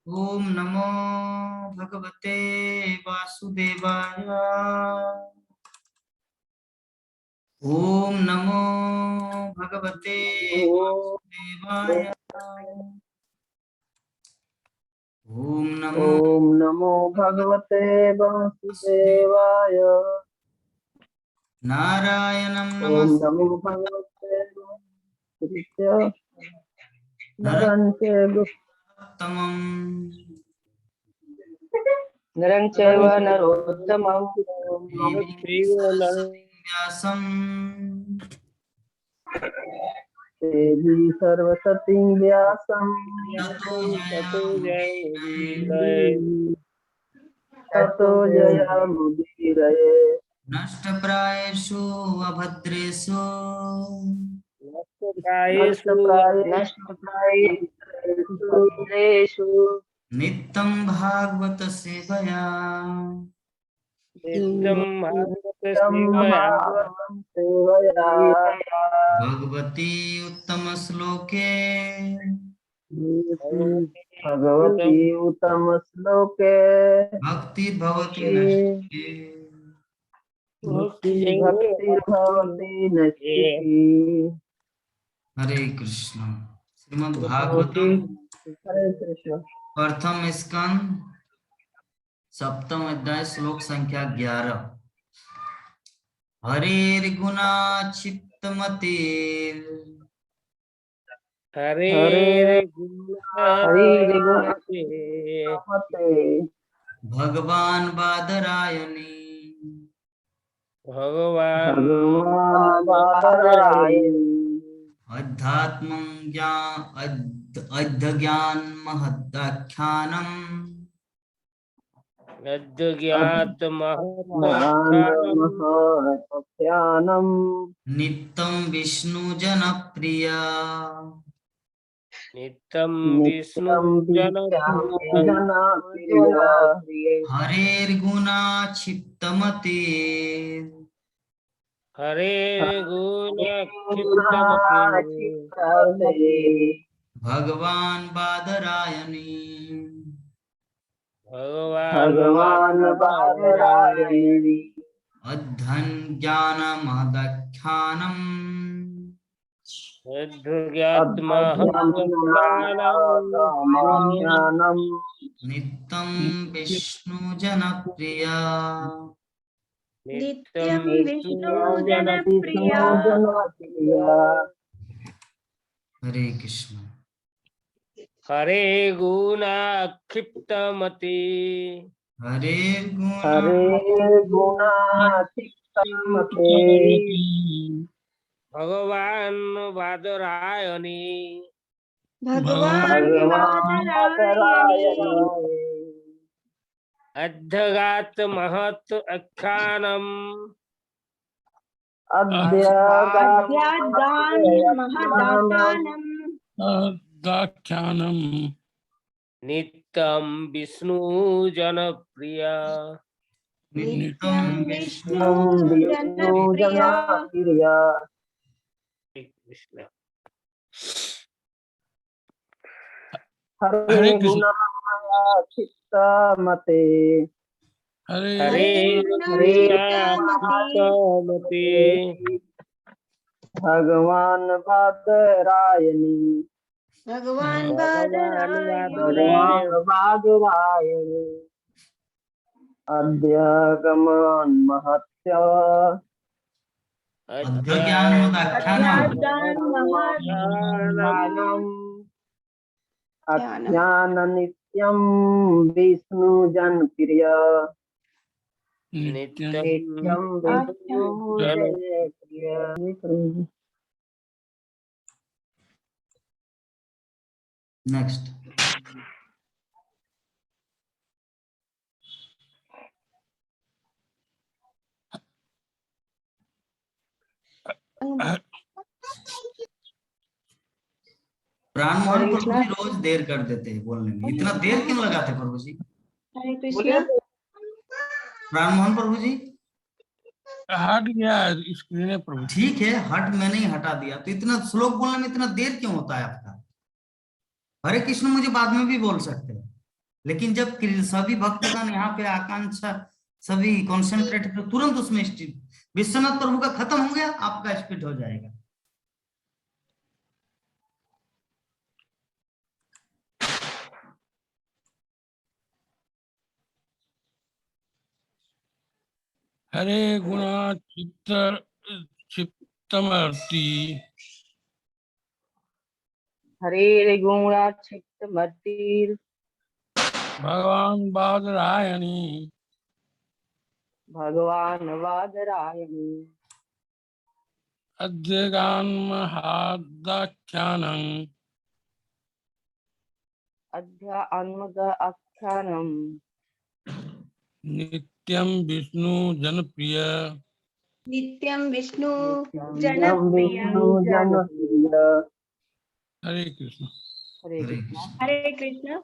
ओम नमो भगवते वासुदेवाय। ओम नमो भगवते वासुदेवाय। ओम नमो ओम नमो भगवते वासुदेवाय। नारायणं ओम नमस्कृत्य नमो भगवते वासुदेवाय। नरं चैव नरं चैव नरोत्तमं व्यासम् देवी सरस्वतीं व्यासं ततो ततो जयमुदीरये। नष्टप्रायेषु अभद्रेषु नष्टप्रायेषु नित्यं भागवत सेवया नित्यं भागवतं सेवया। भगवती उत्तम श्लोके भगवती उत्तम श्लोके भक्ति भवति नष्टे। भक्तिर्भवति नश्चिति। हरे कृष्ण। श्रीमद् भागवतम हरे कृष्ण। प्रथम स्कंद सप्तम अध्याय श्लोक संख्या 11। हरेर्गुणा क्षिप्तमते हरे गुणमते भगवान बादरायणी भगवान् बादरायण। अध्यात्मं अध्यज्ञान महदाख्यानम् महत्याख्यानम् नित्यं विष्णु जनप्रिया नित्यं विष्णुजनप्रिय। हरेर्गुणा क्षिप्तमते भगवान बादरायणी भगवान बादरायणी। अध्यन ज्ञान महदाख्यानम् अध्यात्माख्यानम् नित्यं विष्णु जनप्रिया नित्यं विष्णु जनप्रिया। विष्णुजनप्रिय। हरे कृष्ण। हरे गुणा क्षिप्तमति हरे हरे गुणातिक्तमते भगवान बादरायणी भगवान बादरायणी अध्यगात महत् अख्यानम अद्याद्गान महदाख्यानम् दाख्यानम् नित्यं विष्णु जनप्रिया नित्यं विष्णु जनप्रिया। विष्णुजनप्रिय। कृष्ण। हरे गुणातिक्तमते हरे गुणातीतमति भगवान बादरायणी भगवान भगवान बादरायणी बादरायणी अध्यागमन महत्य अध्यज्ञान महदाख्यानम् अध्यात्म ज्ञानम् महदाख्यानम् अज्ञान नित्यं विष्णु जनप्रिय। नित्यं नित्यं विष्णु जनप्रिय। नेक्स्ट। प्राण मोहन प्रभु जी रोज देर कर देते हैं बोलने में, इतना देर क्यों लगाते प्रभु जी? हरे कृष्णा। प्राण मोहन प्रभु जी हट गया स्क्रीन है प्रभु। ठीक है, हट मैंने ही हटा दिया, तो इतना श्लोक बोलने में इतना देर क्यों होता है आपका? हरे कृष्ण मुझे बाद में भी बोल सकते हैं। लेकिन जब सभी भक्तगण यहाँ पे आकांक्षा सभी कॉन्सेंट्रेट कर तुरंत उसमें विश्वनाथ प्रभु का खत्म हो गया, आपका स्पीड हो जाएगा। हरे गुणा क्षिप्तमर्ति हरे गुणा क्षिप्तमतिर् भगवान बादरायणी भगवान वादरायणी अद्यगान महादाख्यानं अध्यात्मक आख्यानम नित्यं विष्णु जनप्रिय नित्यं विष्णु नित्यं जनप्रिय विष्णु जनप्रिय। हरे कृष्ण। हरे कृष्ण। हरे कृष्ण।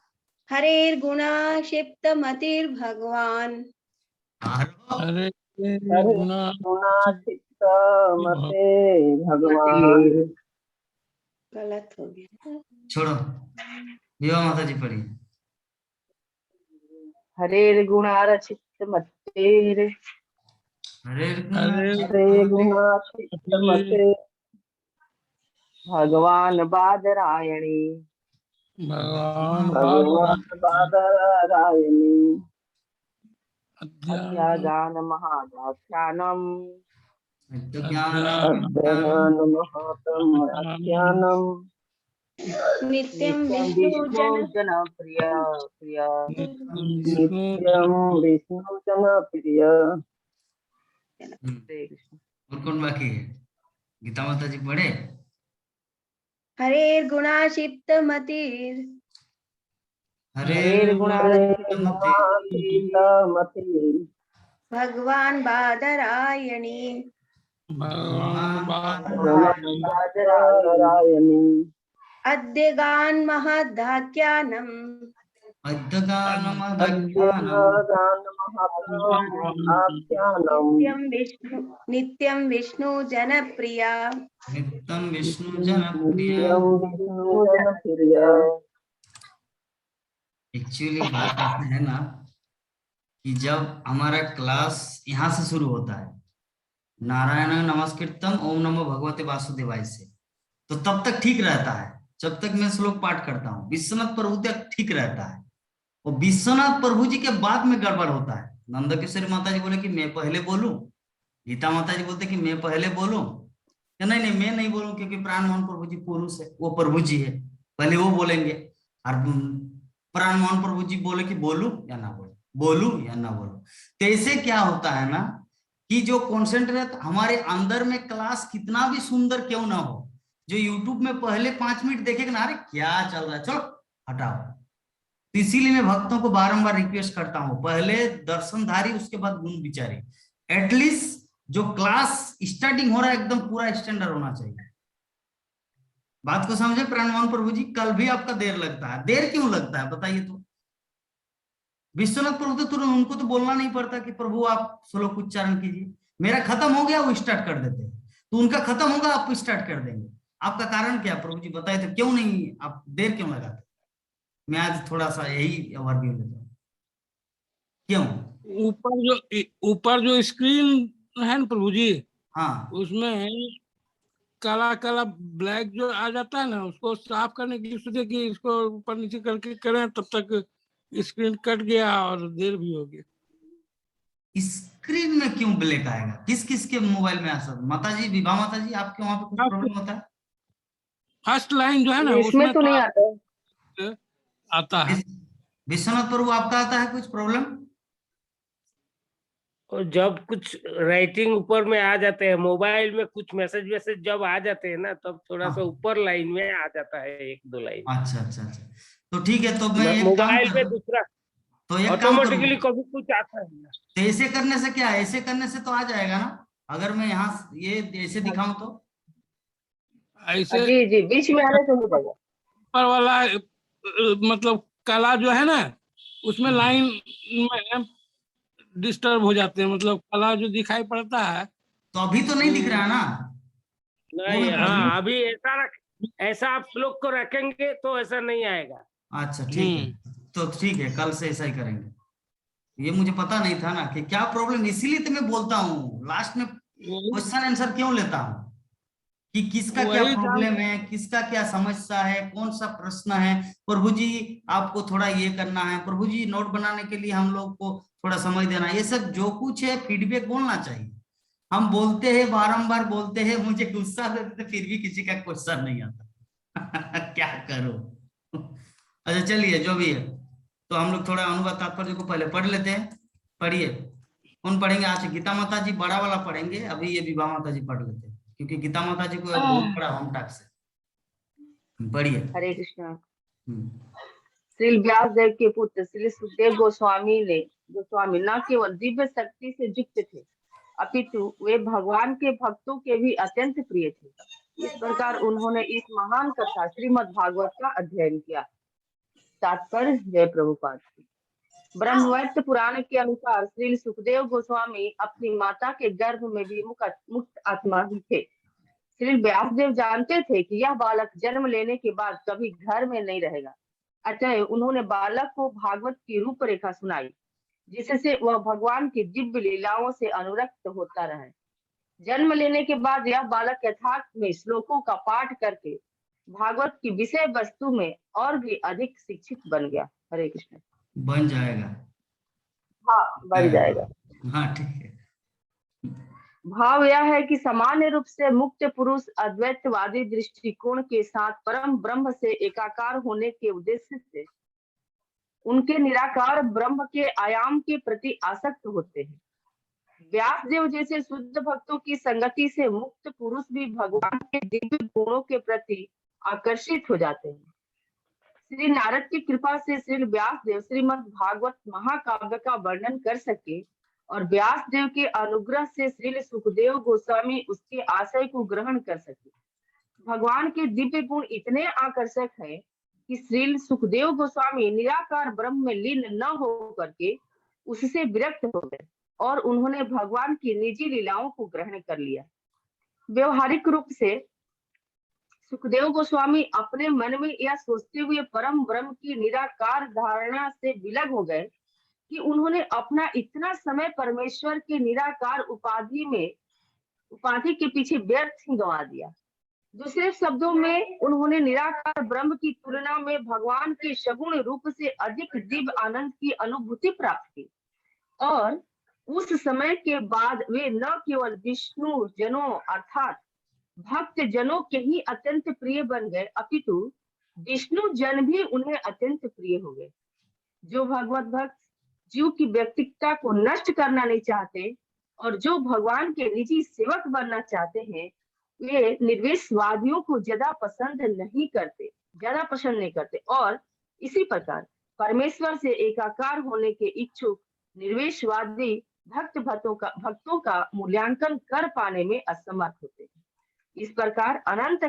हरेर्गुणा क्षिप्तमतिर्भगवान् हरे हरे गुणा गुणा क्षिप्तमते भगवान। गलत हो गया। छोड़ो, विवा माता जी पढ़िए। हरे गुणा क्षिप्तमतेर् हरे हरे गुणा क्षिप्तमते भगवान बादरायणी भगवान भगवान बादरायणी अध्यात्म अध्यागान महादाख्यानम ज्ञान अध्ययन महात्म आख्यानम नित्यं नित्यं विष्णु विष्णु जन जनप्रिय प्रिय विष्णु नित्यं विष्णु जनप्रिय। हरे कृष्ण। और कौन बाकी है? गीता माता जी पढ़े। हरेर्गुणा क्षिप्तमतिर् हरे गुणा क्षिप्तमते भगवान् बादरायणी भगवान भगवान बादरायणी अद्यगान् महदाख्यानम् अध्ययन महात्म्याख्यानम् नित्यं विष्णु जनप्रिया नित्यं विष्णु जनप्रिय। नित्यं विष्णु जनप्रिय। एक्चुअली बात ऐसा है ना कि जब हमारा क्लास यहाँ से शुरू होता है, नारायण नमस्कृतम ओम नमो भगवते वासुदेवाय से, तो तब तक ठीक रहता है, जब तक मैं श्लोक पाठ करता हूँ। विश्वनाथ प्रभु तक ठीक रहता है, और विश्वनाथ प्रभु जी के बाद में गड़बड़ होता है। नंद किशोरी माता जी बोले कि मैं पहले बोलूं, गीता माता जी बोलते कि मैं पहले बोलूं, नहीं नहीं मैं नहीं बोलूं, क्योंकि प्राण मोहन प्रभु जी पुरुष है, वो प्रभु जी है, पहले वो बोलेंगे। और प्राण मोहन प्रभु जी बोले कि बोलूं या ना बोलूं, बोलूं या ना बोलूं। तो ऐसे क्या होता है ना कि जो कॉन्सेंट्रेट हमारे अंदर में, क्लास कितना भी सुंदर क्यों ना हो, जो यूट्यूब में पहले 5 मिनट देखेगा ना, अरे क्या चल रहा है, चलो हटाओ। तो इसीलिए मैं भक्तों को बारंबार रिक्वेस्ट करता हूं, पहले दर्शनधारी उसके बाद गुण विचारी। एटलीस्ट जो क्लास स्टार्टिंग हो रहा है एकदम पूरा स्टैंडर्ड होना चाहिए। बात को समझे प्राणमोहन प्रभु जी? कल भी आपका देर लगता है, देर क्यों लगता है बताइए तो? विश्वनाथ प्रभु तो तुरंत, उनको तो बोलना नहीं पड़ता कि प्रभु आप श्लोक उच्चारण कीजिए, मेरा खत्म हो गया वो स्टार्ट कर देते हैं। तो उनका खत्म होगा आप स्टार्ट कर देंगे, आपका कारण क्या प्रभु जी बताए तो? क्यों नहीं आप देर क्यों लगाते? मैं आज थोड़ा सा यही ओवरव्यू लेता हूँ। क्यों? ऊपर जो स्क्रीन है ना प्रभु जी, हाँ उसमें काला काला ब्लैक जो आ जाता है ना, उसको साफ करने की सोचे कि इसको ऊपर नीचे करके करें, तब तक स्क्रीन कट गया और देर भी हो गई। स्क्रीन में क्यों ब्लैक आएगा? किस किस के मोबाइल में आ सकता? माता जी, विभा माता जी, आपके वहां पे कुछ प्रॉब्लम होता है? फर्स्ट लाइन जो है ना, इसमें उसमें तो नहीं आता है। आता है। विश्वनाथ प्रभु आपका आता है कुछ प्रॉब्लम? और जब कुछ राइटिंग ऊपर में आ जाते हैं, मोबाइल में कुछ मैसेज वैसेज जब आ जाते हैं ना, तब थोड़ा सा ऊपर लाइन में आ जाता है 1-2 लाइन। अच्छा अच्छा अच्छा, तो ठीक है, तो मैं एक काम मोबाइल पे करूं, दूसरा तो एक काम ऑटोमेटिकली करूं, कभी कुछ आता है ना। तो ऐसे करने से क्या है, ऐसे करने से तो आ जाएगा ना? अगर मैं यहाँ ये ऐसे दिखाऊं तो? ऐसे जी जी, बीच में आने से हो जाएगा। ऊपर वाला मतलब काला जो है ना, उसमें लाइन में डिस्टर्ब हो जाते हैं, मतलब काला जो दिखाई पड़ता है। तो अभी तो नहीं दिख रहा है ना? वो नहीं, मैं पूछ रहा हाँ अभी ऐसा आप श्लोक को रखेंगे तो ऐसा नहीं आएगा। हूं। अच्छा ठीक है, तो ठीक है, कल से ऐसा ही करेंगे। ये मुझे पता नहीं था ना कि क्या प्रॉब्लम, इसीलिए तो मैं बोलता हूँ लास्ट में क्वेश्चन आंसर क्यों लेता हूँ कि किसका क्या वही प्रॉब्लम है, किसका क्या समस्या है, कौन सा प्रश्न है। प्रभु जी आपको थोड़ा ये करना है, प्रभु जी नोट बनाने के लिए हम लोग को थोड़ा समय देना, ये सब जो कुछ है फीडबैक बोलना चाहिए। हम बोलते हैं, बारंबार बोलते हैं, मुझे गुस्सा देते फिर भी किसी का क्वेश्चन नहीं आता। क्या करो। अच्छा चलिए, जो भी है, तो हम लोग थोड़ा अनुवाद तात्पर्य को पहले पढ़ लेते हैं। पढ़िए, कौन पढ़ेंगे आज? गीता माता जी बड़ा वाला पढ़ेंगे, अभी ये विभा माता जी पढ़ लेते हैं, क्योंकि गीता माता जी को बहुत बड़ा होम टास्क है। पढ़िए। हरे कृष्णा। हम्म, श्री व्यास देव के पुत्र श्री सुखदेव गोस्वामी न केवल दिव्य शक्ति से युक्त थे, अपितु वे भगवान के भक्तों के भी अत्यंत प्रिय थे। इस प्रकार उन्होंने इस महान कथा श्रीमद् भागवत का अध्ययन किया। तात्पर्य जय प्रभुपाद की। ब्रह्मवैवर्त पुराण के अनुसार श्री सुखदेव गोस्वामी अपनी माता के गर्भ में भी मुक्त आत्मा ही थे। श्री व्यासदेव जानते थे कि यह बालक जन्म लेने के बाद कभी घर में नहीं रहेगा, अतः उन्होंने बालक को भागवत की रूपरेखा सुनाई, जिससे वह भगवान की दिव्य लीलाओं से अनुरक्त होता रहे। जन्म लेने के बाद यह बालक यथार्थ में श्लोकों का पाठ करके भागवत की विषय वस्तु में और भी अधिक शिक्षित बन गया। हरे कृष्ण। बन जाएगा। हाँ, बन जाएगा। हाँ ठीक है। भाव यह है कि सामान्य रूप से मुक्त पुरुष अद्वैतवादी दृष्टिकोण के साथ परम ब्रह्म से एकाकार होने के उद्देश्य से उनके निराकार ब्रह्म के आयाम के प्रति आसक्त होते हैं। व्यासदेव जैसे शुद्ध भक्तों की संगति से मुक्त पुरुष भी भगवान के दिव्य गुणों के प्रति आकर्षित हो जाते हैं। श्री नारद की कृपा से श्री व्यासदेव श्रीमद् भागवत महाकाव्य का वर्णन कर सके और व्यासदेव के अनुग्रह से श्री सुखदेव गोस्वामी उसके आशय को ग्रहण कर सके। भगवान के दिव्य गुण इतने आकर्षक हैं कि श्री सुखदेव गोस्वामी निराकार ब्रह्म में लीन न हो करके उससे विरक्त हो गए और उन्होंने भगवान की निजी लीलाओं को ग्रहण कर लिया। व्यवहारिक रूप से सुखदेव गोस्वामी अपने मन में यह सोचते हुए परम ब्रह्म की निराकार धारणा से विलग हो गए कि उन्होंने अपना इतना समय परमेश्वर के निराकार उपाधि के पीछे व्यर्थ ही गंवा दिया। दूसरे शब्दों में उन्होंने निराकार ब्रह्म की तुलना में भगवान के सगुण रूप से अधिक दिव्य आनंद की अनुभूति प्राप्त की और उस समय के बाद वे न केवल विष्णु जनों अर्थात भक्त जनों के ही अत्यंत प्रिय बन गए, अपितु विष्णु जन भी उन्हें अत्यंत प्रिय हो गए। जो भगवत भक्त जीव की व्यक्तित्वता को नष्ट करना नहीं चाहते और जो भगवान के निजी सेवक बनना चाहते हैं, वे निर्वेशवादियों को ज्यादा पसंद नहीं करते और इसी प्रकार परमेश्वर से एकाकार होने के इच्छुक निर्वेशवादी भक्तों का मूल्यांकन कर पाने में असमर्थ होते हैं। इस प्रकार अनंत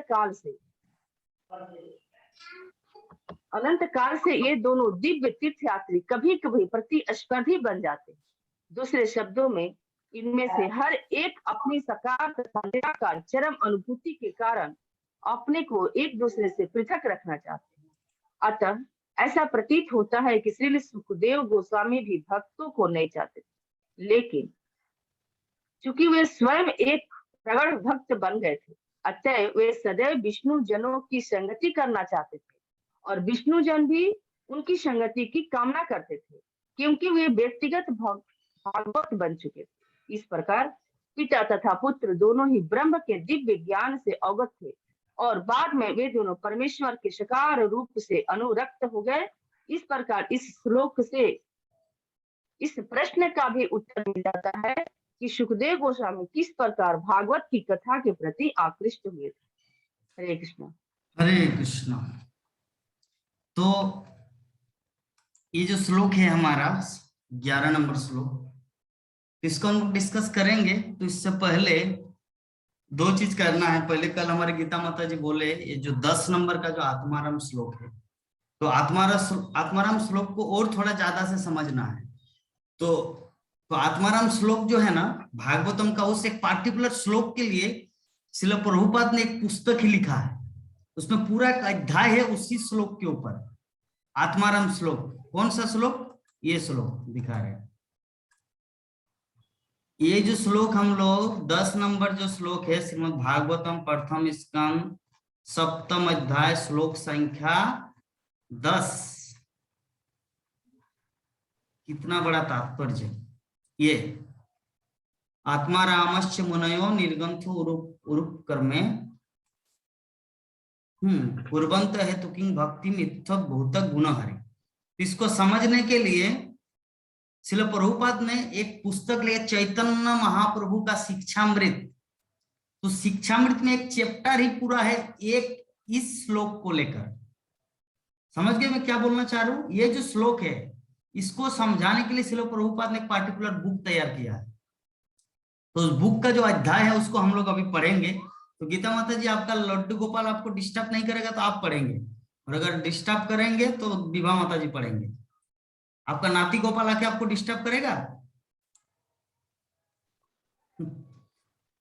काल से ये दोनों दिव्य तीर्थयात्री कभी कभी प्रतिस्पर्धी बन जाते हैं। दूसरे शब्दों में इनमें से हर एक अपनी साकार तथा निराकार चरम अनुभूति के कारण अपने को एक दूसरे से पृथक रखना चाहते हैं। अतः ऐसा प्रतीत होता है कि श्री सुखदेव गोस्वामी भी भक्तों को नहीं चाहते, लेकिन चूंकि वे स्वयं एक प्रगढ़ भक्त बन गए थे, अतः वे सदैव विष्णु जनों की संगति करना चाहते थे और विष्णु जन भी उनकी संगति की कामना करते थे, क्योंकि वे व्यक्तिगत भागवत बन चुके थे। इस प्रकार पिता तथा पुत्र दोनों ही ब्रह्म के दिव्य ज्ञान से अवगत थे और बाद में वे दोनों परमेश्वर के साकार रूप से अनुरक्त हो गए। इस प्रकार इस श्लोक से इस प्रश्न का भी उत्तर मिल जाता है कि सुखदेव गोस्वामी किस प्रकार भागवत की कथा के प्रति आकृष्ट हुए थे। हरे कृष्ण। हरे कृष्ण। तो ये जो श्लोक है हमारा 11 नंबर श्लोक, इसको हम डिस्कस करेंगे। तो इससे पहले दो चीज करना है। पहले कल हमारे गीता माता जी बोले ये जो 10 नंबर का जो आत्माराम श्लोक है, तो आत्माराम श्लोक को और थोड़ा ज्यादा से समझना है। तो आत्माराम श्लोक जो है ना भागवतम का, उस एक पार्टिकुलर श्लोक के लिए श्रील प्रभुपाद ने एक पुस्तक ही लिखा है, उसमें पूरा एक अध्याय है उसी श्लोक के ऊपर। आत्माराम श्लोक, कौन सा श्लोक? ये श्लोक दिखा रहे हैं। ये जो श्लोक हम लोग 10 नंबर जो श्लोक है श्रीमद् भागवतम प्रथम स्कंद सप्तम अध्याय श्लोक संख्या 10, कितना बड़ा तात्पर्य। ये आत्मा रामश्च मुनयो निर्गंथो उरुप कर्मे पूर्वंत है तो किंग भक्ति मित्थ भूत गुण हरि। इसको समझने के लिए श्रील प्रभुपाद ने एक पुस्तक लिया, चैतन्य महाप्रभु का शिक्षामृत। तो शिक्षामृत में एक चैप्टर ही पूरा है एक इस श्लोक को लेकर। समझ गए मैं क्या बोलना चाह रहा हूं? ये जो श्लोक है इसको समझाने के लिए श्रील प्रभुपाद ने एक पार्टिकुलर बुक तैयार किया है। तो उस बुक का जो अध्याय है उसको हम लोग अभी पढ़ेंगे। तो गीता माता जी आपका लड्डू गोपाल आपको डिस्टर्ब नहीं करेगा तो आप पढ़ेंगे, और अगर डिस्टर्ब करेंगे तो विभा माता जी पढ़ेंगे। आपका नाती गोपाल आके आपको डिस्टर्ब करेगा?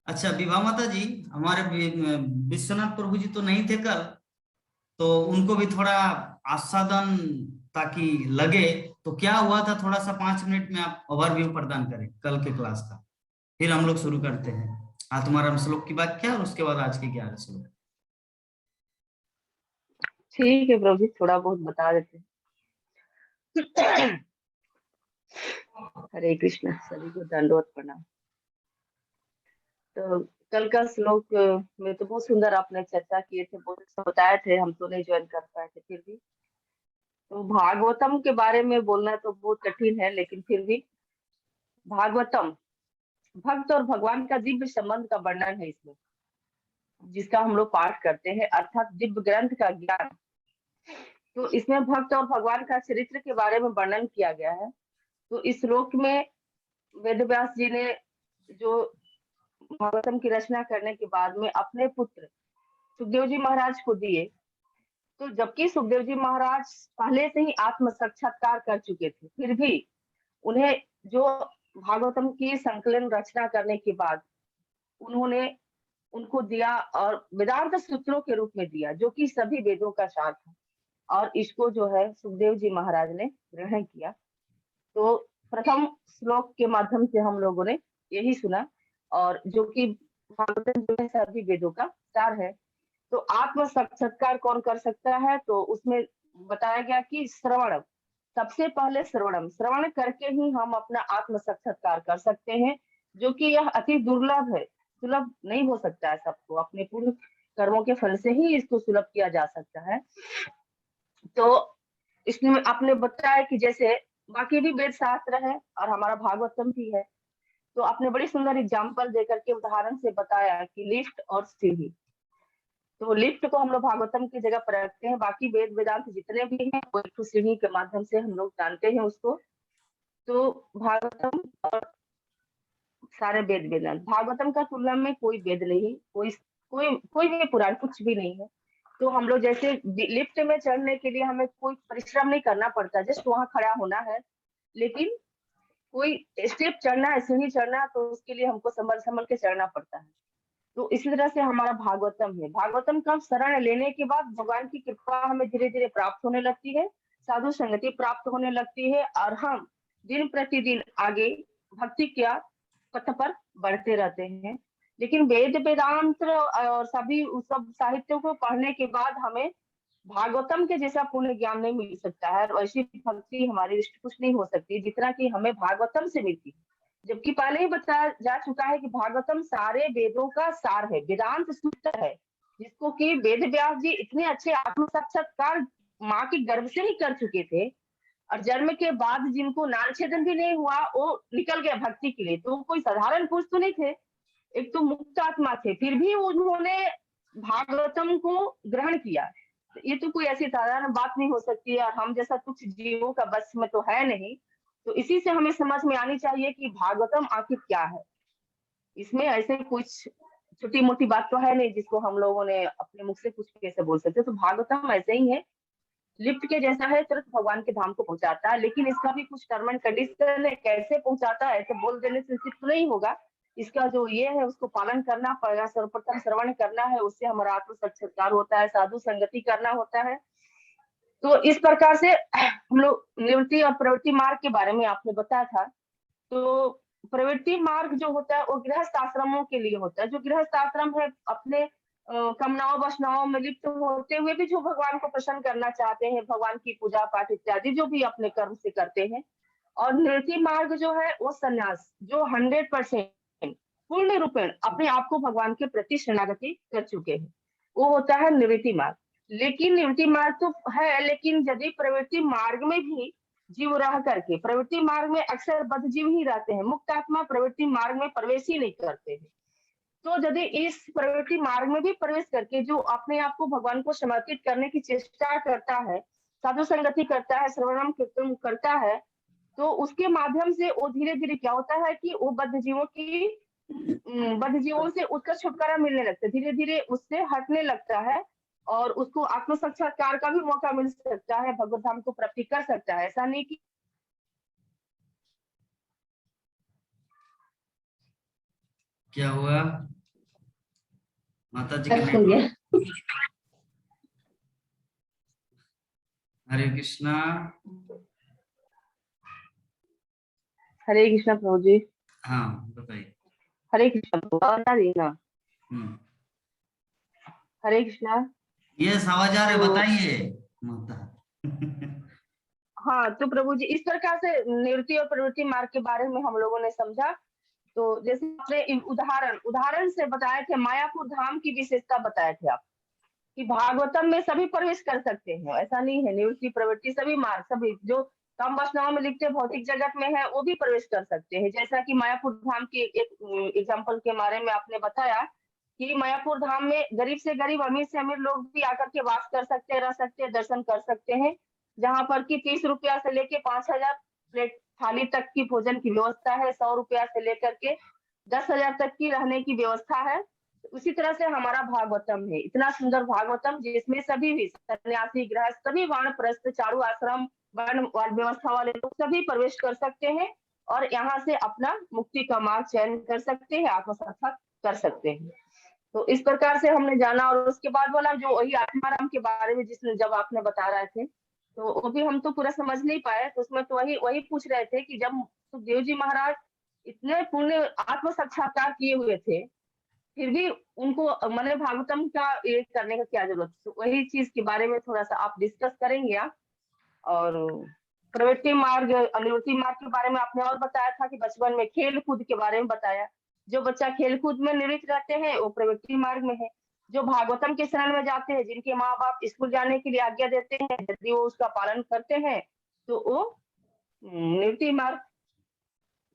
अच्छा, विभा माता जी हमारे विश्वनाथ प्रभु जी तो नहीं थे कल, तो उनको भी थोड़ा आस्वादन ताकि लगे। तो क्या हुआ था, थोड़ा सा 5 मिनट में आप ओवरव्यू प्रदान करें कल के क्लास का, फिर हम लोग शुरू करते हैं आत्माराम श्लोक की व्याख्या और उसके बाद आज के 11 श्लोक। ठीक है प्रभु जी, थोड़ा बहुत बता देते हैं। हरे कृष्ण, सभी को दंडवत प्रणाम। तो कल का श्लोक में तो बहुत सुंदर आपने चर्चा किए थे, बहुत अच्छा बताए थे, हम तो नहीं ज्वाइन कर पाए थे। फिर भी तो भागवतम के बारे में बोलना तो बहुत कठिन है, लेकिन फिर भी भागवतम भक्त और भगवान का दिव्य संबंध का वर्णन है इसमें, जिसका हम लोग पाठ करते हैं, अर्थात दिव्य ग्रंथ का ज्ञान। तो इसमें भक्त और भगवान का चरित्र के बारे में वर्णन किया गया है। तो इस श्लोक में वेद व्यास जी ने जो भागवतम की रचना करने के बाद में अपने पुत्र सुखदेव जी महाराज को दिए। तो जबकि सुखदेव जी महाराज पहले से ही आत्म साक्षात्कार कर चुके थे, फिर भी उन्हें जो भागवतम की संकलन रचना करने के बाद उन्होंने उनको दिया और वेदांत सूत्रों के रूप में दिया, जो कि सभी वेदों का सार था। और इसको जो है सुखदेव जी महाराज ने ग्रहण किया। तो प्रथम श्लोक के माध्यम से हम लोगों ने यही सुना, और जो कि भागवतम जो है सभी वेदों का सार है। तो आत्म साक्षात्कार कौन कर सकता है? तो उसमें बताया गया कि श्रवण, सबसे पहले श्रवण करके ही हम अपना आत्म साक्षात्कार कर सकते हैं, जो कि यह अति दुर्लभ है, सुलभ नहीं हो सकता है सबको। अपने पूर्ण कर्मों के फल से ही इसको सुलभ किया जा सकता है। तो इसमें आपने बताया कि जैसे बाकी भी वेद शास्त्र है और हमारा भागवतम भी है, तो आपने बड़ी सुंदर एग्जाम्पल देकर के उदाहरण से बताया कि लिफ्ट और सीढ़ी। तो लिफ्ट को हम लोग भागवतम की जगह पर रखते हैं, बाकी वेद वेदांत जितने भी हैं वो एक सीढ़ी के माध्यम से हम लोग जानते हैं उसको। तो भागवतम और सारे वेद वेदांत, भागवतम का तुलना में कोई वेद नहीं, कोई भी पुराण कुछ भी नहीं है। तो हम लोग जैसे लिफ्ट में चढ़ने के लिए हमें कोई परिश्रम नहीं करना पड़ता, जस्ट वहां खड़ा होना है। लेकिन कोई स्टेप चढ़ना है, सीढ़ी चढ़ना है, तो उसके लिए हमको संभल के चढ़ना पड़ता है। तो इसी तरह से हमारा भागवतम है। भागवतम का शरण लेने के बाद भगवान की कृपा हमें धीरे धीरे प्राप्त होने लगती है, साधु संगति प्राप्त होने लगती है, और हम दिन प्रतिदिन आगे भक्ति के पथ पर बढ़ते रहते हैं। लेकिन वेद वेदांत और सभी सब साहित्यों को पढ़ने के बाद हमें भागवतम के जैसा पूर्ण ज्ञान नहीं मिल सकता है, और ऐसी भक्ति हमारी इष्ट पुष्ट नहीं हो सकती जितना कि हमें भागवतम से मिलती है। जबकि पहले ही बताया जा चुका है कि भागवतम सारे वेदों का सार है, वेदांत सूत्र है, जिसको कि वेद व्यास जी इतने अच्छे आत्म साक्षात्कार माँ के गर्भ से ही कर चुके थे, और जन्म के बाद जिनको नालछेदन भी नहीं हुआ वो निकल गया भक्ति के लिए। तो कोई साधारण पुरुष तो नहीं थे, एक तो मुक्त आत्मा थे, फिर भी उन्होंने भागवतम को ग्रहण किया। ये तो कोई ऐसी साधारण बात नहीं हो सकती है, और हम जैसा कुछ जीवों का बस में तो है नहीं। तो इसी से हमें समझ में आनी चाहिए कि भागवतम आखिर क्या है। इसमें ऐसे कुछ छोटी मोटी बात तो है नहीं जिसको हम लोगों ने अपने मुख से कुछ कैसे बोल सकते। तो भागवतम ऐसे ही है, लिफ्ट के जैसा है, तुरंत भगवान के धाम को पहुंचाता है, लेकिन इसका भी कुछ टर्म एंड कंडीशन है, कैसे पहुंचाता है ऐसे बोल देने से सिर्फ नहीं होगा। इसका जो ये है उसको पालन करना पड़ेगा। सर्वप्रथम श्रवण करना है, उससे हमारा आत्म साक्षात्कार होता है, साधु संगति करना होता है, तो इस प्रकार से हम लोग निवृत्ति और प्रवृत्ति मार्ग के बारे में आपने बताया था। तो प्रवृत्ति मार्ग जो होता है वो गृहस्थ आश्रमों के लिए होता है। जो गृहस्थ आश्रम है अपने कामनाओं वासनाओं में लिप्त होते हुए भी जो भगवान को प्रसन्न करना चाहते हैं, भगवान की पूजा पाठ इत्यादि जो भी अपने कर्म से करते हैं। और निवृत्ति मार्ग जो है वो संन्यास, जो 100% पूर्ण रूपेण अपने आप को भगवान के प्रति शरणागति कर चुके हैं, वो होता है निवृत्ति मार्ग। लेकिन निवृत्ति मार्ग तो है, लेकिन यदि प्रवृत्ति मार्ग में भी जीव रह करके, प्रवृत्ति मार्ग में अक्सर बद्ध जीव ही रहते हैं, मुक्त आत्मा प्रवृत्ति मार्ग में प्रवेश ही नहीं करते हैं। तो यदि इस प्रवृत्ति मार्ग में भी प्रवेश करके जो अपने आप को भगवान को समर्पित करने की चेष्टा करता है, साधु संगति करता है, श्रवणम कीर्तन करता है, तो उसके माध्यम से वो धीरे धीरे क्या होता है कि वो बद्ध जीवों से उसका छुटकारा मिलने लगता है, धीरे धीरे उससे हटने लगता है और उसको आत्म साक्षात्कार का भी मौका मिल सकता है, भगवत धाम को प्राप्ति कर सकता है। ऐसा नहीं कि क्या हुआ माता जी हो के? गया। हरे कृष्णा। हरे कृष्णा प्रभु जी। हाँ बताइए। हरे कृष्णा प्रभु, बता देना। हरे कृष्णा। ये आवाज आ रहे, तो- बताइए माता। हाँ, तो प्रभु जी इस प्रकार से निवृत्ति और प्रवृत्ति मार्ग के बारे में हम लोगों ने समझा। तो जैसे आपने उदाहरण से बताए थे, मायापुर धाम की विशेषता बताए थे आप कि भागवतम में सभी प्रवेश कर सकते हैं, ऐसा नहीं है। निवृत्ति प्रवृत्ति सभी मार्ग, सभी जो काम वासनाओं में लिखते भौतिक जगत में है वो भी प्रवेश कर सकते हैं। जैसा कि मायापुर धाम की एक एग्जाम्पल के बारे में आपने बताया कि मायापुर धाम में गरीब से गरीब, अमीर से अमीर लोग भी आकर के वास कर सकते हैं, रह सकते हैं, दर्शन कर सकते हैं। जहाँ पर कि 30 रुपया से लेके 5,000 प्लेट थाली तक की भोजन की व्यवस्था है, 100 रुपया से लेकर के 10,000 तक की रहने की व्यवस्था है। उसी तरह से हमारा भागवतम है, इतना सुंदर भागवतम जिसमें सभी भी सन्यासी, गृहस्थ, सभी वानप्रस्थ, चारु आश्रम, वर्ण व्यवस्था वाले लोग सभी प्रवेश कर सकते हैं और यहाँ से अपना मुक्ति का मार्ग चयन कर सकते हैं, आत्म साक्षात कर सकते हैं। तो इस प्रकार से हमने जाना। और उसके बाद वाला जो वही आत्माराम के बारे में जिसने जब आपने बता रहे थे, तो वो भी हम तो पूरा समझ नहीं पाए। तो उसमें तो वही पूछ रहे थे कि जब सुखदेव जी महाराज इतने पुण्य आत्म साक्षात्कार किए हुए थे, फिर भी उनको मैंने भागवतम का ये करने का क्या जरूरत? तो वही चीज के बारे में थोड़ा सा आप डिस्कस करेंगे आप। और प्रवृत्ति मार्ग, निवृत्ति मार्ग के बारे में आपने और बताया था कि बचपन में खेल कूद के बारे में बताया। जो बच्चा खेल कूद में निवृत्त रहते हैं वो प्रवृत्ति मार्ग में है। जो भागवतम के शरण में जाते हैं, जिनके माँ बाप स्कूल जाने के लिए आज्ञा देते हैं, यदि वो उसका पालन करते हैं तो वो निवृत्ति मार्ग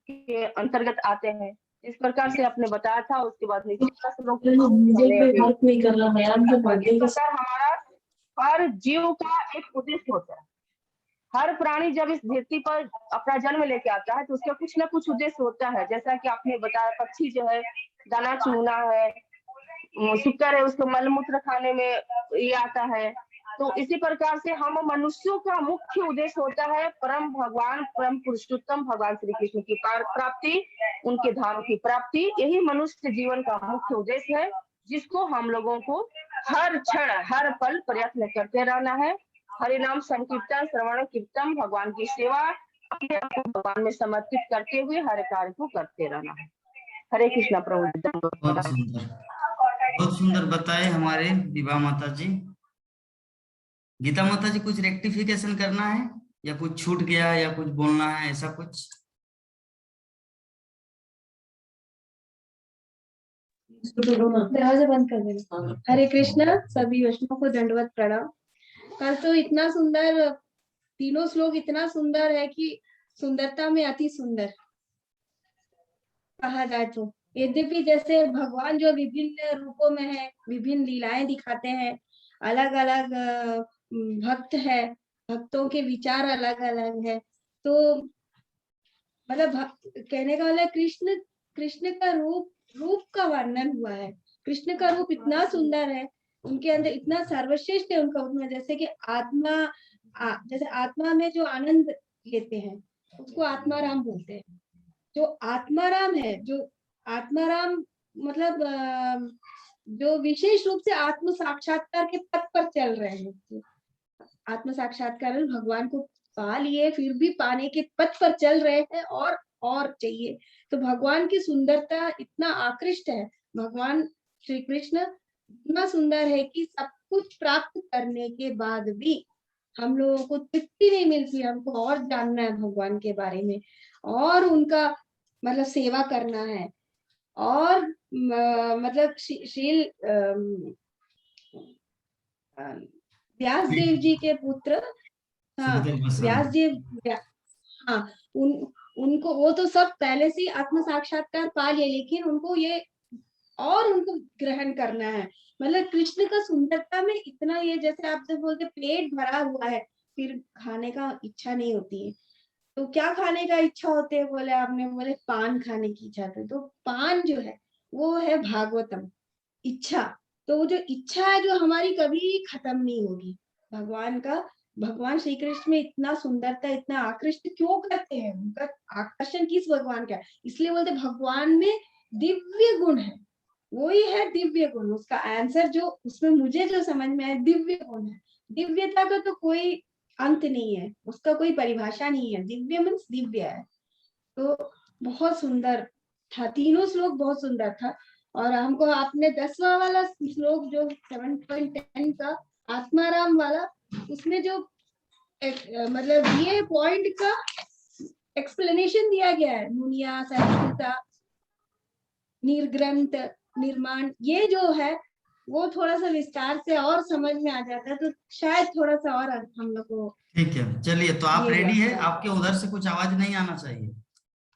के अंतर्गत आते हैं। इस प्रकार से आपने बताया था। उसके बाद हमारा हर जीव का एक उद्देश्य होता है। हर प्राणी जब इस धरती पर अपना जन्म लेके आता है तो उसका कुछ ना कुछ उद्देश्य होता है। जैसा कि आपने बताया, पक्षी जो है दाना चुगना है, शुक्र है उसको मलमूत्र खाने में ये आता है। तो इसी प्रकार से हम मनुष्यों का मुख्य उद्देश्य होता है परम भगवान, परम पुरुषोत्तम भगवान श्री कृष्ण की प्राप्ति, उनके धाम की प्राप्ति। यही मनुष्य जीवन का मुख्य उद्देश्य है, जिसको हम लोगों को हर क्षण हर पल प्रयत्न करते रहना है। हरि नाम संकीर्तन, श्रवण कीर्तन, भगवान की सेवा, अपने आप को भगवान में समर्पित करते हुए हर कार्य को करते रहना है। हरे कृष्णा प्रभु। बहुत सुंदर बताए हमारे विभा माता जी। गीता माता जी, कुछ रेक्टिफिकेशन करना है या कुछ छूट गया या कुछ बोलना है, ऐसा कुछ? दरवाजा बंद कर देना। हरे कृष्णा, सभी वैष्णव को दंडवत प्रणाम। कल तो इतना सुंदर, तीनों श्लोक इतना सुंदर है कि सुंदरता में अति सुंदर कहा जाए तो। यद्यपि जैसे भगवान जो विभिन्न रूपों में है, विभिन्न लीलाएं दिखाते हैं, अलग अलग भक्त है, भक्तों के विचार अलग अलग है। तो मतलब कहने का मतलब कृष्ण का रूप का वर्णन हुआ है। कृष्ण का रूप इतना सुंदर है, उनके अंदर इतना सर्वश्रेष्ठ है उनका रूप में। जैसे कि जैसे आत्मा में जो आनंद लेते हैं उसको आत्माराम बोलते हैं। जो आत्माराम है, जो आत्माराम मतलब जो विशेष रूप से आत्म साक्षात्कार के पथ पर चल रहे हैं, आत्म साक्षात्कार भगवान को पा लिए, फिर भी पाने के पथ पर चल रहे हैं और चाहिए। तो भगवान की सुंदरता इतना आकृष्ट है, भगवान श्री कृष्ण इतना सुंदर है कि सब कुछ प्राप्त करने के बाद भी हम लोगों को तृप्ति नहीं मिलती, हमको और जानना है भगवान के बारे में, और उनका मतलब सेवा करना है। और मतलब श्रील व्यास देव जी के पुत्र, हाँ सुखदेव गोस्वामी। व्यास देव, हाँ उनको वो तो सब पहले से आत्म साक्षात्कार पा लिए, लेकिन उनको ये और उनको ग्रहण करना है। मतलब कृष्ण का सुंदरता में इतना, ये जैसे आप जब बोलते पेट भरा हुआ है फिर खाने का इच्छा नहीं होती है, तो क्या खाने का इच्छा होते है बोले आपने, बोले पान खाने की इच्छा होती है। तो पान जो है वो है भागवतम इच्छा। तो वो जो इच्छा है जो हमारी कभी खत्म नहीं होगी। भगवान श्री कृष्ण में इतना सुंदरता, इतना आकृष्ट क्यों करते हैं, उनका आकर्षण किस भगवान का है, इसलिए बोलते भगवान में दिव्य गुण है, वही है दिव्य गुण। उसका आंसर जो उसमें मुझे जो समझ में आया, दिव्य गुण है। दिव्यता का तो कोई अंत नहीं है, उसका कोई परिभाषा नहीं है, दिव्य मीन्स दिव्य है। तो बहुत सुंदर था, तीनों श्लोक बहुत सुंदर था। और हमको आपने 10वां वाला श्लोक जो 7.10 का आत्माराम वाला, उसमें जो मतलब ये पॉइंट का एक्सप्लेनेशन दिया गया है, मुनिया सहिष्णुता निर्ग्रंथ निर्माण, ये जो है वो थोड़ा सा विस्तार से और समझ में आ जाता है, तो शायद थोड़ा सा और हम लोग को। ठीक है, चलिए तो आप ये रेडी है, लगता है। आपके उधर से कुछ आवाज नहीं आना चाहिए।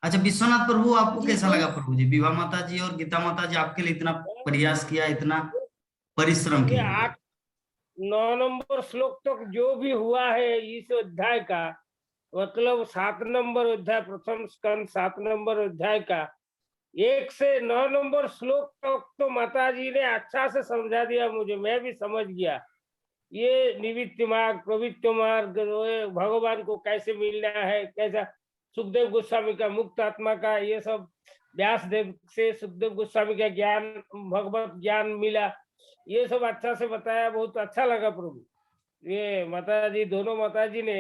अच्छा विश्वनाथ प्रभु, आपको जी, कैसा तो- लगा प्रभु जी? विभा माता जी और गीता माता जी आपके लिए इतना प्रयास किया, इतना परिश्रम ये किया। 8-9 नंबर श्लोक तक जो भी हुआ है इस अध्याय का, मतलब 7 नंबर अध्याय, प्रथम स्कंद 7 नंबर अध्याय का 1 से 9 नंबर श्लोक तक तो माता जी ने अच्छा से समझा दिया मुझे, मैं भी समझ गया। ये निवित्त मार्ग, प्रवृत्त मार्ग, भगवान को कैसे मिलना है, कैसा सुखदेव गोस्वामी का मुक्त आत्मा का, ये सब व्यास देव से सुखदेव गोस्वामी का ज्ञान, भगवत ज्ञान मिला, ये सब अच्छा से बताया, बहुत अच्छा लगा प्रभु। ये माता जी, दोनों माता जी ने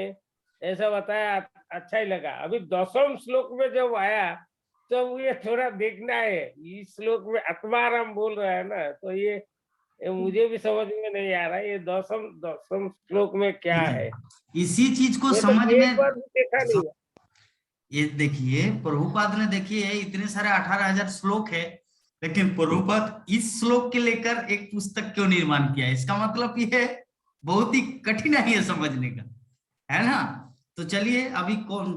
ऐसा बताया, अच्छा ही लगा। अभी 10वें श्लोक में जब आया तो ये थोड़ा देखना है, इस श्लोक में आत्माराम बोल रहा है ना, तो ये मुझे भी समझ में नहीं आ रहा है, ये 10वें श्लोक में क्या है। इसी चीज को ये तो समझ एक में, बार भी देखा नहीं है। ये देखिए प्रभुपाद ने, देखिए इतने सारे 18,000 श्लोक है, लेकिन प्रभुपाद इस श्लोक के लेकर एक पुस्तक क्यों निर्माण किया? इसका मतलब ये बहुत ही कठिन है समझने का, है ना? तो चलिए अभी कौन,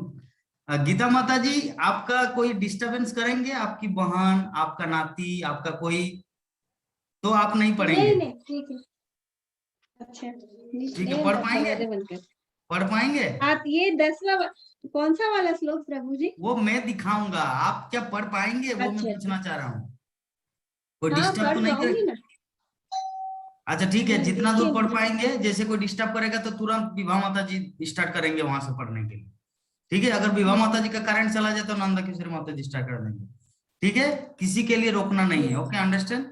गीता माता जी आपका कोई डिस्टरबेंस करेंगे? आपकी बहन, आपका नाती, आपका कोई, तो आप नहीं पढ़ेंगे? नहीं ठीक है, अच्छा ठीक है, पढ़ पाएंगे? पढ़ पाएंगे? आप ये 10वां कौन सा वाला श्लोक प्रभु जी? वो मैं दिखाऊंगा, आप क्या पढ़ पाएंगे वो मैं अच्छा, पूछना चाह रहा हूँ। कोई हाँ डिस्टर्ब पढ़ तो नहीं पाऊंगी करे? ना। अच्छा ठीक है, जितना दूर देखिए पढ़ मुझे, पाएंगे, जैसे कोई डिस्टर्ब करेगा तो तुरंत विभा माता जी स्टार्ट करेंगे वहां से पढ़ने के लिए। ठीक है, अगर विभा माता जी का करंट चला जाए तो नंदा किशोरी माता जी स्टार्ट कर देंगे। ठीक है, किसी के लिए रोकना नहीं है। Okay, understand?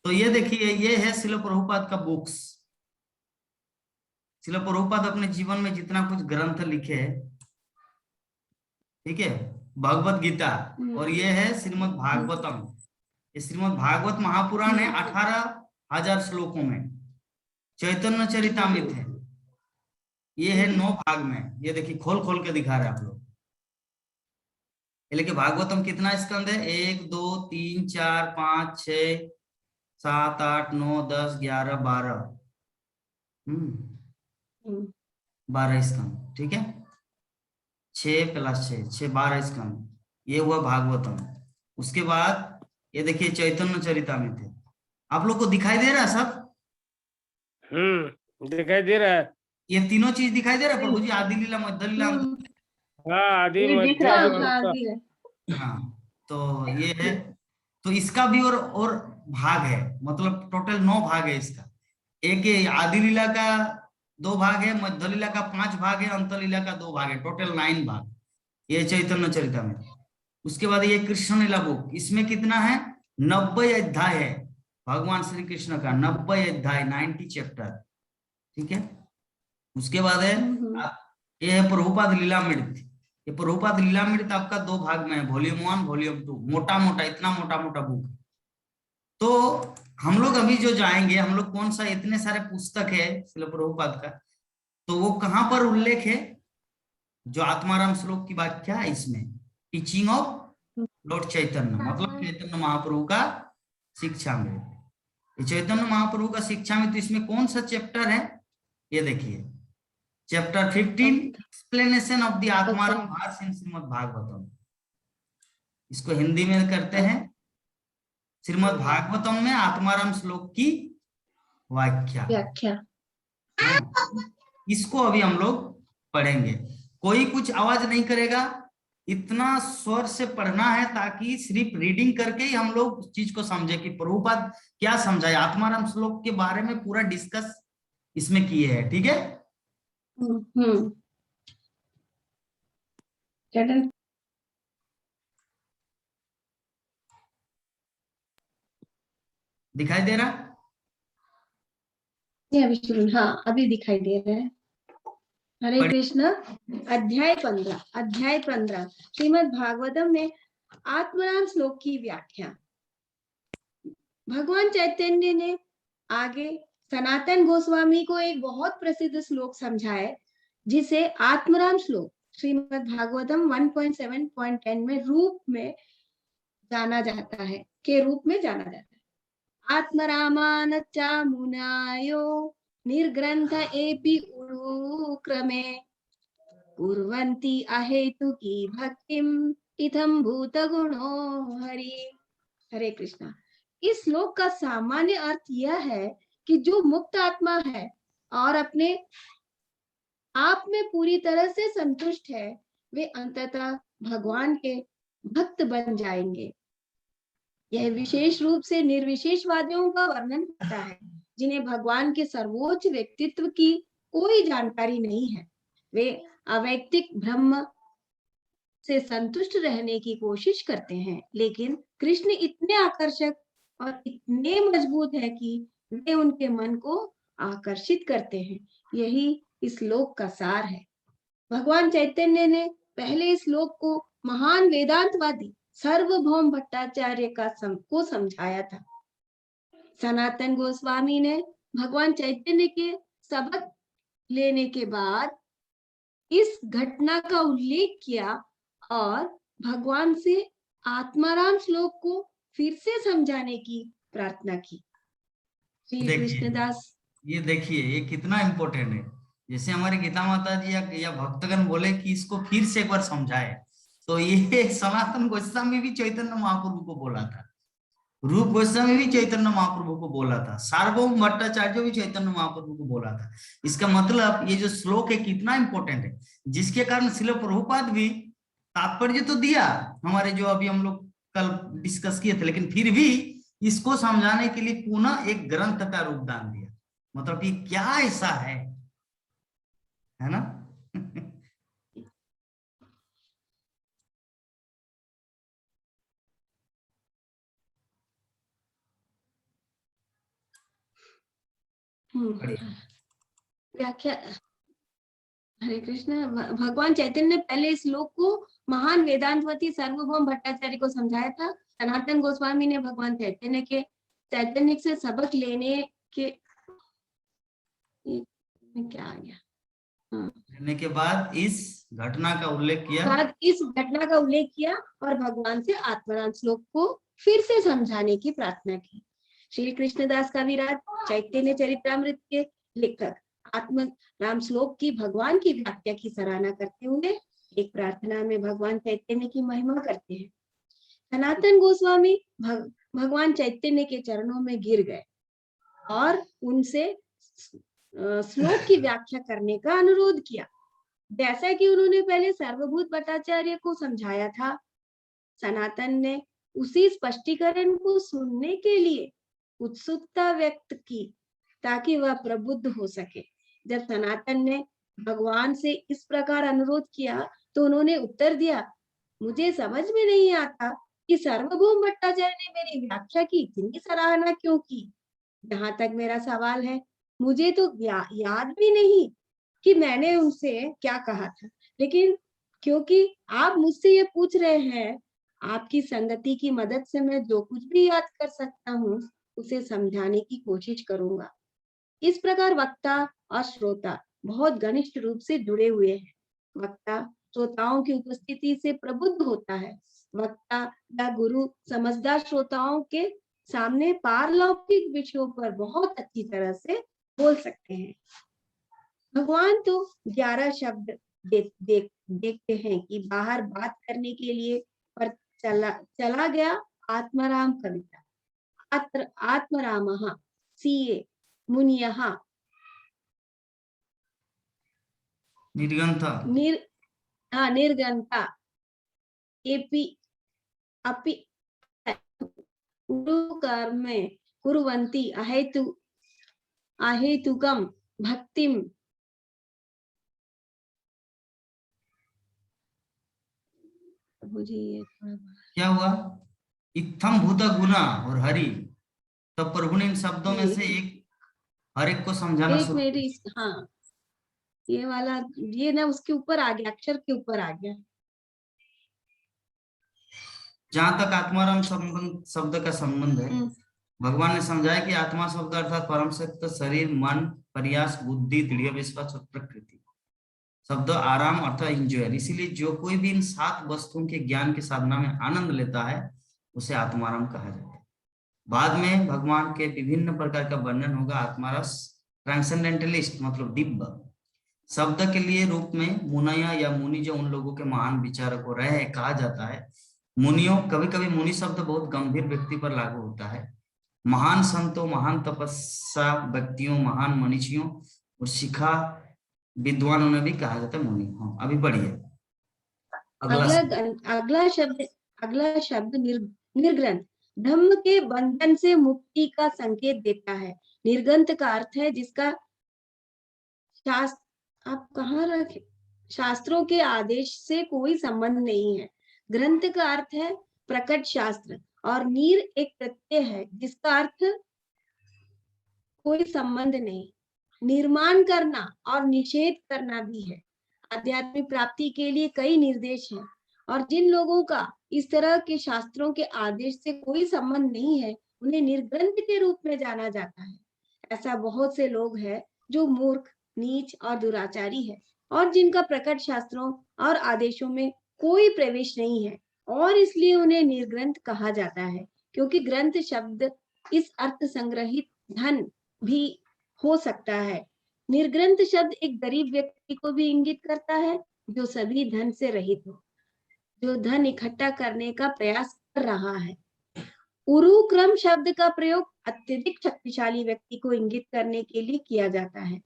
तो ये देखिए, ये है श्रील प्रभुपाद का बुक्स। श्रील प्रभुपाद अपने जीवन में जितना कुछ ग्रंथ लिखे, ठीक है, भगवत गीता, और ये है श्रीमद् भागवतम। ये श्रीमद् भागवत महापुराण है 18,000 श्लोकों में, चैतन्य चरितामृत है, ये है 9 भाग में। ये देखिए खोल खोल के दिखा रहे हैं आप लोग। लेकिन भागवतम कितना स्कंद है? 1 2 3 4 5 6 7 8 9 10 11 12, 12 स्कंद। ठीक है, 6 + 6 6 12 स्कंद, ये हुआ भागवतम। उसके बाद ये देखिए चैतन्य चरितामृत है। आप लोग को दिखाई दे रहा है सब? दिखाई दे रहा है। ये तीनों चीज दिखाई दे रहा है प्रभु जी? आदि लीला, मध्य लीला, हाँ आदि ये दिख मध्य रहा है। अंत। हाँ। तो ये है, तो इसका भी और भाग है, मतलब टोटल 9 भाग है इसका। एक ये आदि लीला का 2 भाग है, मध्य लीला का 5 भाग है, अंत लीला का 2 भाग है, टोटल 9 भाग ये चैतन्य चरितामृत। उसके बाद ये कृष्ण लीला बुक, इसमें कितना है? 90 अध्याय है भगवान श्री कृष्ण का, 90 अध्याय, 90 चैप्टर। ठीक है, उसके बाद है ये है प्रभुपाद लीलामृत। ये प्रभुपाद लीलामृत आपका 2 भाग में है, वॉल्यूम 1 वॉल्यूम 2, मोटा मोटा, इतना मोटा मोटा बुक। तो हम लोग अभी जो जाएंगे, हम लोग कौन सा, इतने सारे पुस्तक है श्रील प्रभुपाद का, तो वो कहाँ पर उल्लेख है? जो आत्माराम श्लोक की व्याख्या है इसमें, टीचिंग ऑफ लॉर्ड चैतन्य, मतलब चैतन्य महाप्रभु का शिक्षा में। चैतन्य महाप्रभु का शिक्षा में, तो इसमें कौन सा चैप्टर है? ये देखिए, chapter 15, explanation of the Atmaram भाष्य इन श्रीमद् भागवतम। इसको हिंदी में करते हैं, श्रीमद् भागवतम में आत्माराम श्लोक की व्याख्या। इसको अभी हम लोग पढ़ेंगे। कोई कुछ आवाज नहीं करेगा, इतना स्वर से पढ़ना है ताकि सिर्फ रीडिंग करके ही हम लोग उस चीज को समझे कि प्रभुपाद क्या समझाए। आत्माराम श्लोक के बारे में पूरा डिस्कस इसमें किए हैं, ठीक है। दिखाई दे रहा? हाँ, अभी दिखाई दे रहा है। हरे कृष्ण। अध्याय 15 श्रीमद् भागवतम में आत्माराम श्लोक की व्याख्या। भगवान चैतन्य ने आगे सनातन गोस्वामी को एक बहुत प्रसिद्ध श्लोक समझाए, जिसे आत्माराम श्लोक श्रीमद् भागवतम 1.7.10 में रूप में जाना जाता है, के रूप में जाना जाता है। आत्मरामान चामुनायो निर्ग्रंथ एपि उरुक्रमे कुर्वन्ति अहेतुकी भक्तिम इथं भूत गुणो हरि। हरे कृष्णा। इस श्लोक का सामान्य अर्थ यह है कि जो मुक्त आत्मा है और अपने आप में पूरी तरह से संतुष्ट है, वे अंततः भगवान के भक्त बन जाएंगे। यह विशेष रूप से निर्विशेषवादियों का वर्णन करता है, जिन्हें भगवान के सर्वोच्च व्यक्तित्व की कोई जानकारी नहीं है। वे अवैक्तिक ब्रह्म से संतुष्ट रहने की कोशिश करते हैं, लेकिन कृष्ण इतने आकर्षक और इतने मजबूत है कि वे उनके मन को आकर्षित करते हैं। यही इस श्लोक का सार है। भगवान चैतन्य ने पहले इस श्लोक को महान वेदांतवादी सर्वभौम भट्टाचार्य को समझाया था। सनातन गोस्वामी ने भगवान चैतन्य के सबक लेने के बाद इस घटना का उल्लेख किया और भगवान से आत्माराम श्लोक को फिर से समझाने की प्रार्थना की। श्री कृष्णदास, ये देखिए, ये कितना इम्पोर्टेंट है। जैसे हमारे गीता माता जी या भक्तगण बोले कि इसको फिर से एक बार समझाए, तो ये सनातन गोस्वामी भी चैतन्य महाप्रभु को बोला था, रूप गोस्वामी भी चैतन्य महाप्रभु को बोला था, सार्वभौम भट्टाचार्य भी चैतन्य महाप्रभु को बोला था। इसका मतलब ये जो श्लोक है कितना इंपॉर्टेंट है, जिसके कारण श्रील प्रभुपाद भी तात्पर्य तो दिया हमारे, जो अभी हम लोग कल डिस्कस किए थे, लेकिन फिर भी इसको समझाने के लिए पुनः एक ग्रंथ का रूप दान दिया। मतलब कि क्या ऐसा है ना। व्याख्या। हरे कृष्ण। भगवान चैतन्य ने पहले इस श्लोक को महान वेदांतवती सर्वभौम भट्टाचार्य को समझाया था। सनातन गोस्वामी ने भगवान चैतन्य से सबक लेने के क्या आ गया लेने के बाद इस घटना का उल्लेख किया और भगवान से आत्माराम श्लोक को फिर से समझाने की प्रार्थना की। श्री कृष्णदास कविराज चैतन्य चरित्रामृत के लेखक आत्माराम श्लोक की भगवान की व्याख्या की सराहना करते हुए एक प्रार्थना में भगवान चैतन्य की महिमा करते हैं। सनातन गोस्वामी भगवान चैतन्य के चरणों में गिर गए और उनसे श्लोक की व्याख्या करने का अनुरोध किया, जैसा कि उन्होंने पहले सर्वभूत भट्टाचार्य को समझाया था। सनातन ने उसी स्पष्टीकरण को सुनने के लिए उत्सुकता व्यक्त की ताकि वह प्रबुद्ध हो सके। जब सनातन ने भगवान से इस प्रकार अनुरोध किया तो उन्होंने उत्तर दिया, मुझे समझ में नहीं आता कि सर्वभौम भट्टाचार्य ने मेरी व्याख्या की इतनी सराहना क्यों की। जहां तक मेरा सवाल है, मुझे तो याद भी नहीं कि मैंने उनसे क्या कहा था, लेकिन क्योंकि आप मुझसे ये पूछ रहे हैं, आपकी संगति की मदद से मैं जो कुछ भी याद कर सकता हूँ उसे समझाने की कोशिश करूंगा। इस प्रकार वक्ता और श्रोता बहुत घनिष्ठ रूप से जुड़े हुए हैं। वक्ता श्रोताओं की उपस्थिति से प्रबुद्ध होता है। वक्ता या गुरु समझदार श्रोताओं के सामने पारलौकिक विषयों पर बहुत अच्छी तरह से बोल सकते हैं। भगवान तो 11 शब्द देखते हैं कि बाहर बात करने के लिए, पर चला गया आत्माराम कविता। आत्मरामः सीए मुनियः निर्गंथा निर्गंता एपि अपि कर्मे कुर्वन्ति अहेतुकं भक्तिम। मुझे ये क्या हुआ? इत्थम भूत गुना और हरि, तो प्रभु ने इन शब्दों में से एक हर एक को समझाना एक शुरू मेरी हाँ, ये वाला ये ना उसके ऊपर आ गया, अक्षर के ऊपर आ गया। जहां तक आत्माराम शब्द का संबंध है, भगवान ने समझाया कि आत्मा शब्द अर्थात परम सत्य शरीर, मन, प्रयास, बुद्धि, दृढ़ विश्वास और प्रकृति। शब्द आराम अर्थात इंजॉय। इसीलिए जो कोई भी इन 7 वस्तुओं के ज्ञान की साधना में आनंद लेता है उसे आत्माराम कहा जाता है। बाद में भगवान के विभिन्न प्रकार का वर्णन होगा। आत्मारस ट्रांसेंडेंटलिस्ट मतलब दिव्य शब्द के लिए रूप में मुनया या मुनि, जो उन लोगों के महान विचारक हो रहे हैं, कहा जाता है। मुनियों, कभी कभी मुनि शब्द बहुत गंभीर व्यक्ति पर लागू होता है। महान संतों, महान तपस्या व्यक्तियों, महान मनीषियों और शिखा विद्वानों ने भी कहा जाता है मुनि। हाँ, अभी बढ़िए अगला शब्द निर्ग्रंथ धम्म के बंधन से मुक्ति का संकेत देता है। निर्गंथ का अर्थ है जिसका शास्त्र, आप कहाँ रखे, शास्त्रों के आदेश से कोई संबंध नहीं है। ग्रंथ का अर्थ है प्रकट शास्त्र, और नीर एक प्रत्यय है जिसका अर्थ कोई संबंध नहीं। निर्माण करना और निषेध करना भी है। आध्यात्मिक प्राप्ति के लिए कई निर्देश हैं, और जिन लोगों का इस तरह के शास्त्रों के आदेश से कोई संबंध नहीं है उन्हें निर्ग्रंथ के रूप में जाना जाता है। ऐसा बहुत से लोग हैं जो मूर्ख, नीच और दुराचारी है, और जिनका प्रकट शास्त्रों और आदेशों में कोई प्रवेश नहीं है, और इसलिए उन्हें निर्ग्रंथ कहा जाता है। क्योंकि ग्रंथ शब्द इस अर्थ संग्रहित धन भी हो सकता है। निर्ग्रंथ शब्द एक गरीब व्यक्ति को भी इंगित करता है जो सभी धन से रहित हो, जो धन इकट्ठा करने का प्रयास कर रहा है। उरुक्रम शब्द का प्रयोग अत्यधिक शक्तिशाली व्यक्ति को इंगित करने के लिए किया जाता है।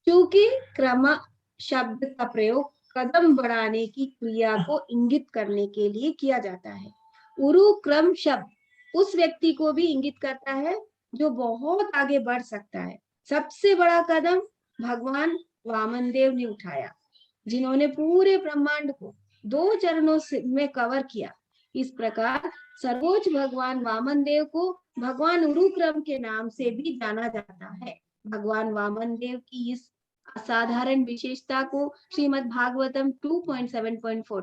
क्योंकि क्रम शब्द का प्रयोग कदम बढ़ाने की क्रिया को इंगित करने के लिए किया जाता है। उरुक्रम शब्द उस व्यक्ति को भी इंगित करता है जो बहुत आगे बढ़ सकता है। सबसे बड़ा कदम भगवान वामन देव ने उठाया, जिन्होंने पूरे ब्रह्मांड को 2 चरणों में कवर किया। इस प्रकार सर्वोच्च भगवान वामन देव को भगवान उरुक्रम के नाम से भी जाना जाता है। भगवान वामन देव की इस असाधारण विशेषता को श्रीमद् भागवतम 2.7.14